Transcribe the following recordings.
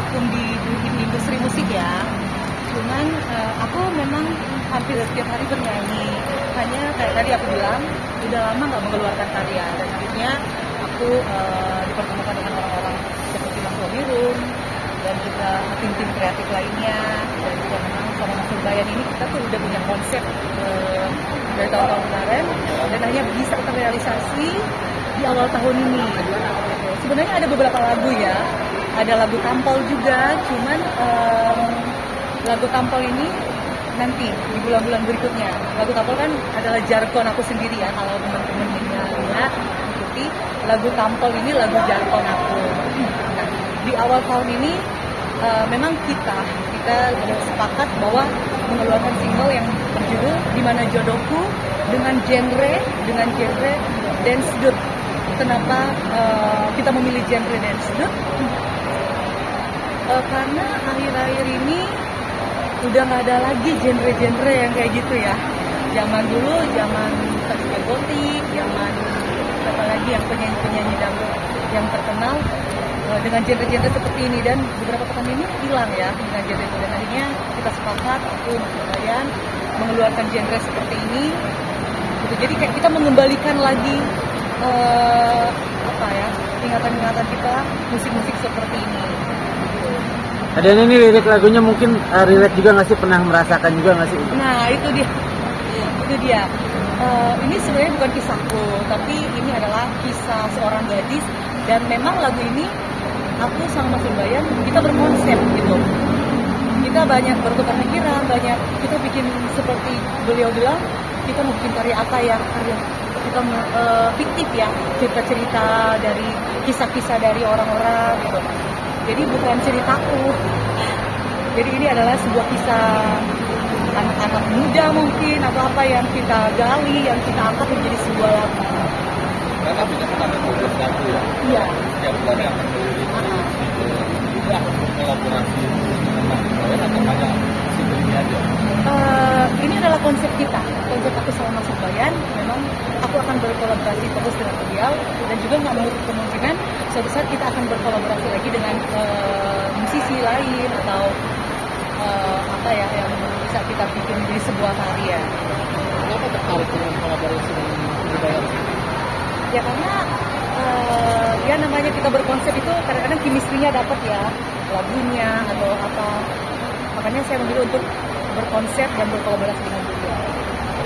berkecimpung di industri musik ya. Cuman aku memang hampir setiap hari bernyanyi. Hanya kayak tadi aku bilang, udah lama nggak mengeluarkan karya. Dan akhirnya aku dipertemukan dengan orang-orang seperti Mas Robirum dan juga tim-tim kreatif lainnya. Dan juga memang sama Mas Surbayan ini kita tuh udah punya konsep dari tahun-tahun kemarin. Dan hanya bisa terrealisasi di awal tahun ini. Sebenarnya ada beberapa lagu ya. Ada lagu tampol juga, cuman lagu tampol ini nanti di bulan-bulan berikutnya. Lagu tampol kan adalah jargon aku sendiri ya, kalau teman-teman lihat ikuti lagu tampol ini lagu jargon aku. Nah, di awal tahun ini memang kita sepakat bahwa mengeluarkan single yang berjudul Di Mana Jodohku dengan genre dance dub. Kenapa kita memilih genre dance dub? Karena akhir-akhir ini udah nggak ada lagi genre-genre yang kayak gitu ya. Zaman dulu, zaman Satria Gotik, zaman apa lagi yang penyanyi-penyanyi dangdut yang terkenal dengan genre-genre seperti ini, dan beberapa tahun ini hilang ya dengan genre itu. Dan akhirnya kita sepakat, aku Mas Surbayan mengeluarkan genre seperti ini. Gitu. Jadi kayak kita mengembalikan lagi ingatan-ingatan kita musik-musik seperti ini. Dan ini lirik lagunya mungkin relate juga nggak sih, pernah merasakan juga nggak sih? Nah itu dia. Ini sebenarnya bukan kisahku, tapi ini adalah kisah seorang gadis. Dan memang lagu ini aku sama Mas Surbayan kita berkonsep gitu. Kita banyak bertukar pikiran, kita bikin seperti beliau bilang, kita mau bikin karya apa ya, karya kita fiktif ya, cerita-cerita dari kisah-kisah dari orang-orang gitu. Jadi bukan ceritaku. Jadi ini adalah sebuah kisah anak-anak muda mungkin atau apa yang kita gali, yang kita angkat menjadi sebuah lagu. Karena bisa kita membuat lagu ya. Iya. Setiap bulannya akan melirik. Itu akan berkolaborasi dengan Surbayan atau hanya single aja? Ini adalah konsep kita, konsep aku sama Mas Surbayan. Memang aku akan berkolaborasi terus dengan beliau, dan juga nggak menutup kemungkinan suatu saat kita akan berkolaborasi lagi dengan musisi lain atau apa ya yang bisa kita bikin menjadi sebuah karya. Kenapa tertarik dengan kolaborasi dengan Surbayan? Ya karena ya namanya kita berkonsep itu kadang-kadang chemistry-nya dapat ya, lagunya atau apa. Makanya saya memilih untuk berkonsep dan berkolaborasi dengan beliau.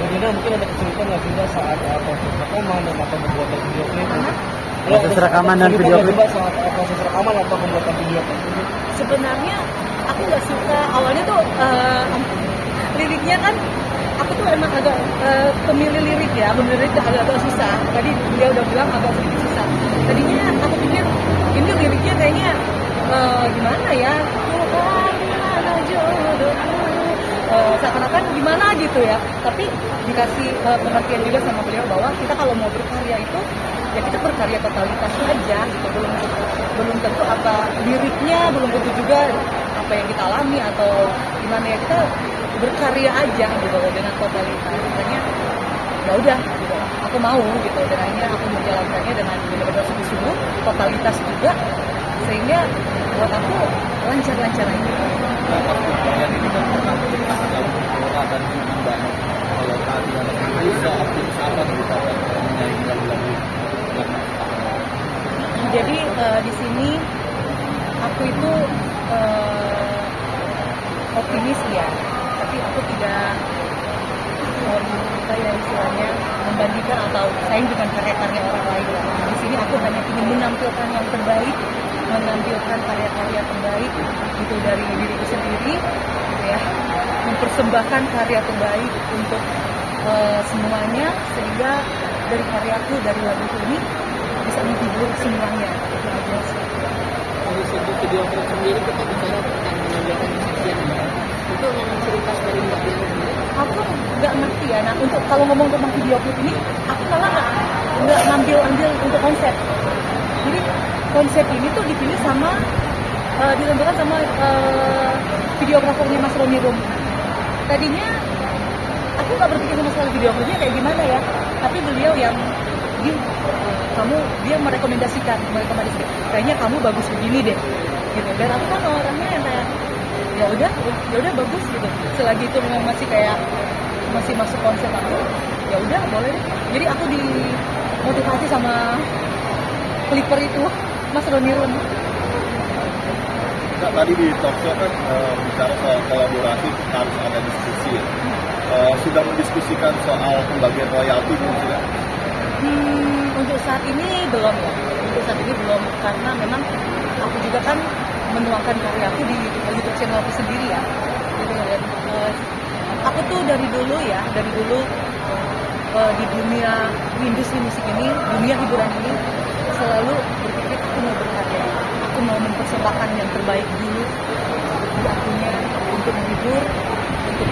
Kemudian mungkin ada kesulitan nggak juga saat proses rekaman dan atau pembuatan video klip? Proses rekaman dan video klip. Saat proses rekaman atau pembuatan video klip? Sebenarnya aku nggak suka awalnya tuh liriknya kan, aku tuh emang agak pemilih lirik agak susah. Tadi dia udah bilang agak sedikit susah. Tadinya aku pikir ini liriknya kayaknya gimana ya, Tuhan mana jodohku, seakan-akan gimana gitu ya. Tapi dikasih pengertian juga sama beliau bahwa kita kalau mau berkarya itu ya kita berkarya totalitas aja gitu. Belum tentu apa liriknya, belum tentu juga apa yang kita alami atau gimana ya, kita berkarya aja gitu dengan totalitas. Makanya ya udah gitu, aku mau gitu, dan akhirnya aku menjalankannya dengan benar-benar sungguh-sungguh, totalitas juga, sehingga buat aku lancar-lancar aja. Surbayan ini kan pernah melintasi lagu Flora dan Bimba. Kalau tadi ada bisa aktivis apa nih kita menyanyi lagu-lagu yang Jadi di sini aku itu optimis ya, tapi aku tidak apa ya istilahnya membandingkan atau saing dengan karya-karya orang lain. Di sini aku hanya ingin menampilkan yang terbaik, menampilkan karya-karya terbaik itu dari diriku sendiri, gitu ya, mempersembahkan karya terbaik untuk semuanya, sehingga dari karyaku, dari laguku ini bisa menghibur semuanya. Itu aja sih. dari segi video klip sendiri kita bicara tentang menonjolkan kesaksian itu memang cerita dari Mbak Dian. Aku nggak ngerti ya. Nah, untuk kalau ngomong tentang video klip ini, aku malah nggak ngambil untuk konsep. Jadi konsep ini tuh dipilih sama ditentukan sama videografernya Mas Robirum. Tadinya aku nggak berpikir masalah video klipnya kayak gimana ya, tapi beliau yang dia merekomendasikan kayaknya kamu bagus begini deh. gitu. Dan aku kan orangnya yang kayak ya udah bagus gitu. Selagi itu memang masih kayak masih masuk konsep aku, ya udah boleh deh. Jadi aku dimotivasi sama Clipper itu, Mas Roni Run. Kak, tadi di talk show kan bicara soal kolaborasi harus ada diskusi ya. Sudah mendiskusikan soal pembagian royalti belum sudah? Untuk saat ini belum ya. Untuk saat ini belum karena memang aku juga kan menuangkan karya aku di YouTube channel aku sendiri ya. Gitu, dan, aku tuh dari dulu di dunia di industri musik ini, dunia hiburan ini selalu berpikir aku mau berkarya, aku mau mempersembahkan yang terbaik dulu di akunya untuk menghibur, untuk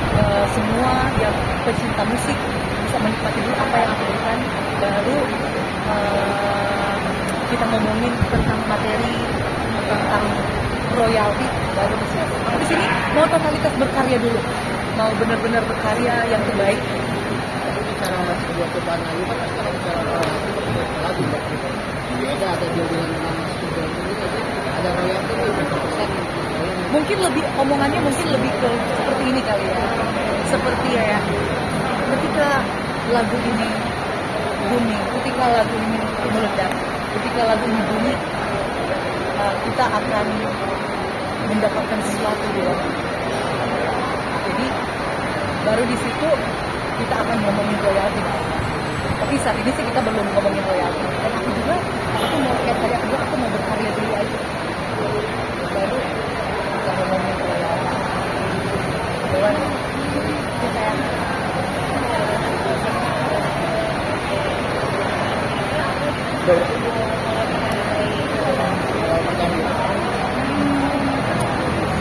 semua yang pecinta musik bisa menikmati dulu apa yang aku berikan, baru kita ngomongin tentang materi, tentang royalti, baru aku di sini mau totalitas berkarya dulu, mau benar-benar berkarya yang terbaik. Cara buat depan lagi kan sekarang bicara lagi ada deal dengan studio ini ada royalti berapa persen? Mungkin lebih omongannya mungkin lebih ke seperti ini kali ya, seperti ya ketika lagu ini booming, ketika lagu ini meledak, ketika lagu ini booming, kita akan mendapatkan sesuatu di luar. Jadi baru di situ kita akan ngomongin royalti. Tapi saat ini sih kita belum ngomongin royalti. Dan aku juga, aku mau kayak tadi aku mau berkarya dulu aja. Baru kita ngomongin royalti. Kebetulan itu kayak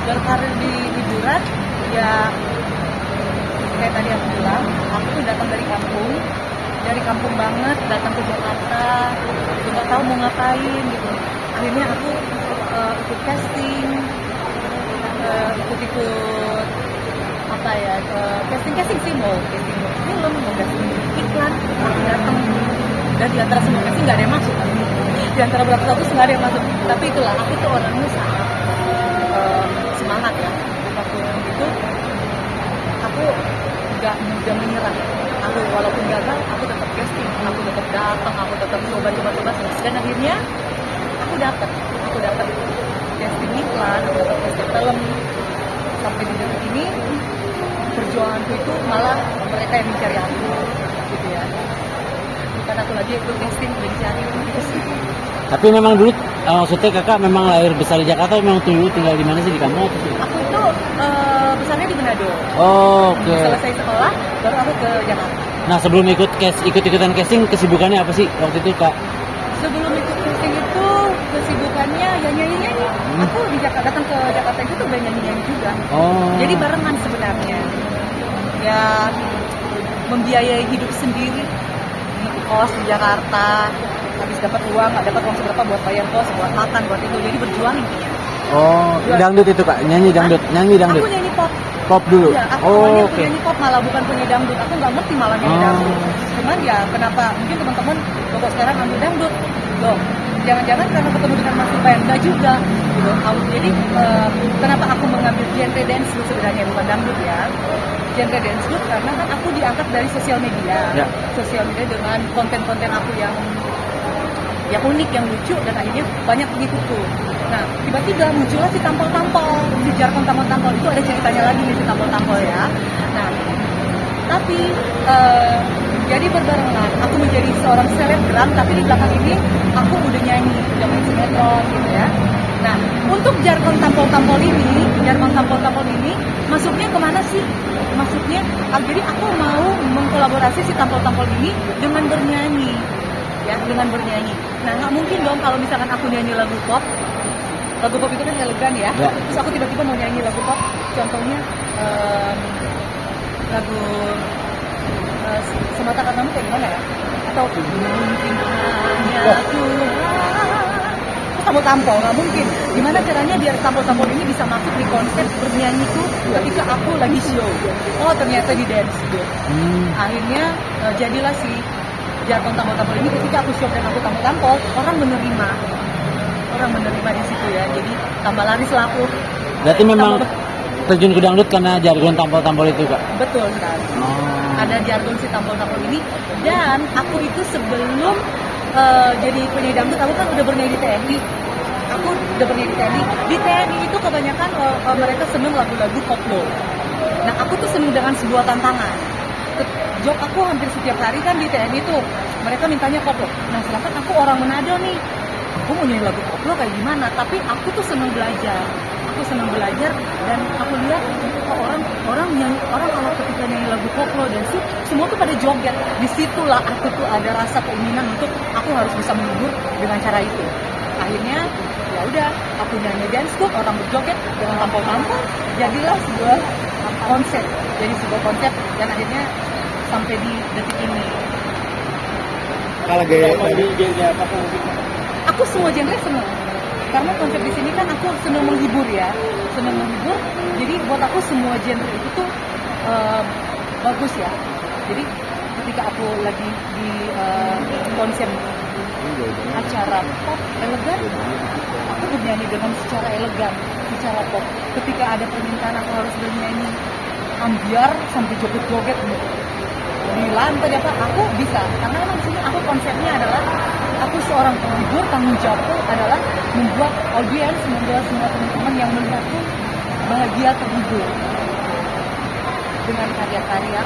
berkarir di hiburan ya kayak tadi aku bilang, aku tuh datang dari kampung banget, datang ke Jakarta, nggak tahu mau ngapain gitu. Akhirnya aku ikut casting, ikut apa ya, casting sih, mau casting film, mau casting iklan, aku datang. Dan di antara semua casting nggak ada yang masuk, di antara berapa ratus nggak ada yang masuk. Tapi itulah, aku tuh orangnya sangat semangat ya, apapun itu. Aku nggak mudah menyerah. Aku walaupun gagal, aku tetap casting, aku tetap datang, aku tetap coba. Dan akhirnya aku dapat casting iklan, aku dapat casting film. Sampai di detik ini perjuanganku itu malah mereka yang mencari aku, gitu ya. Bukan aku lagi ikut casting udah dicari gitu sih. Tapi memang dulu maksudnya kakak memang lahir besar di Jakarta, memang dulu tinggal di mana sih, di kampung atau sih? Aku itu besarnya di Manado. Oh, oke. Selesai sekolah baru aku ke Jakarta. Nah sebelum ikut-ikutan casting, kesibukannya apa sih waktu itu kak? Sebelum ikut casting itu kesibukannya ya nyanyi. Aku di Jakarta, datang ke Jakarta itu tuh udah nyanyi juga. Oh. Jadi barengan sebenarnya. Ya membiayai hidup sendiri di kos di Jakarta. Habis dapat uang, nggak dapat uang seberapa buat bayar kos, buat makan, buat itu. Jadi berjuang intinya. Oh, dangdut itu kak, nyanyi dangdut. Aku nyanyi pop. Pop dulu. Ya, aku oh, oke. nyanyi pop malah bukan punya dangdut. Aku nggak ngerti malah nyanyi dangdut. Cuman ya kenapa? Mungkin teman-teman kok sekarang ambil dangdut. Loh, jangan-jangan karena ketemu dengan Mas Ipan, enggak juga. Gitu. Jadi kenapa aku mengambil genre dance sebenarnya bukan dangdut ya? Genre dance karena kan aku diangkat dari sosial media. Ya. Sosial media dengan konten-konten aku yang unik, yang lucu, dan akhirnya banyak pengikutku. Nah, tiba-tiba muncullah si tampol-tampol, si jargon tampol-tampol. Itu ada ceritanya lagi nih si tampol-tampol ya. Nah, tapi jadi berbarengan, aku menjadi seorang selebgram, tapi di belakang ini aku udah nyanyi, udah main sinetron gitu ya. Nah, untuk jargon tampol-tampol ini, masuknya kemana sih? Maksudnya, jadi aku mau mengkolaborasi si tampol-tampol ini dengan bernyanyi. Ya, dengan bernyanyi. Nah, nggak mungkin dong kalau misalkan aku nyanyi lagu pop itu kan elegan ya. Terus aku tiba-tiba mau nyanyi lagu pop, contohnya lagu Semata Karenamu kayak gimana ya? Atau mungkin hanya Tuhan. Tampol-tampol, nggak mungkin. Gimana caranya biar tampol-tampol ini bisa masuk di konsep bernyanyiku ketika aku lagi show? Oh, ternyata di dance gitu. Akhirnya jadilah si jargon tampol-tampol ini ketika aku show dan aku tampol-tampol, orang menerima. orang menerima di situ ya. Jadi tambah laris lah aku. Berarti memang Tambah- terjun ke dangdut karena jargon tampol-tampol itu kak? betul sekali. Oh. Ada jargon si tampol-tampol ini, dan aku itu sebelum jadi penyanyi dangdut, aku kan udah bernyanyi di TNI. Aku udah bernyanyi di TNI. Di TNI itu kebanyakan mereka seneng lagu-lagu koplo. Nah, aku tuh seneng dengan sebuah tantangan. Job aku hampir setiap hari kan di TNI tuh, mereka mintanya koplo. Nah, sedangkan aku orang Manado nih, aku mau nyanyi lagu koplo kayak gimana? Tapi aku tuh seneng belajar. Aku seneng belajar, dan aku lihat orang kalau ketika nyanyi lagu koplo dan semua tuh pada joget. Disitulah aku tuh ada rasa keinginan untuk aku harus bisa menghibur dengan cara itu. Akhirnya ya udah, aku nyanyi dance tuh, orang berjoget dengan tampol-tampol, jadilah sebuah konsep. Jadi sebuah konsep, dan akhirnya sampai di detik ini. Kalau gaya Aku semua genre seneng, karena konsep di sini kan aku seneng menghibur ya, seneng menghibur. Jadi buat aku semua genre itu tuh bagus ya. Jadi ketika aku lagi di konsep acara pop elegan, aku bernyanyi dengan secara elegan, secara pop. Ketika ada permintaan aku harus bernyanyi ambiar sampai joget-joget di lantai apa, aku bisa. Karena memang sini aku konsepnya adalah aku seorang penghibur, tanggung jawabku adalah membuat audiens, membuat semua teman-teman yang melihatku bahagia, terhibur dengan karya-karya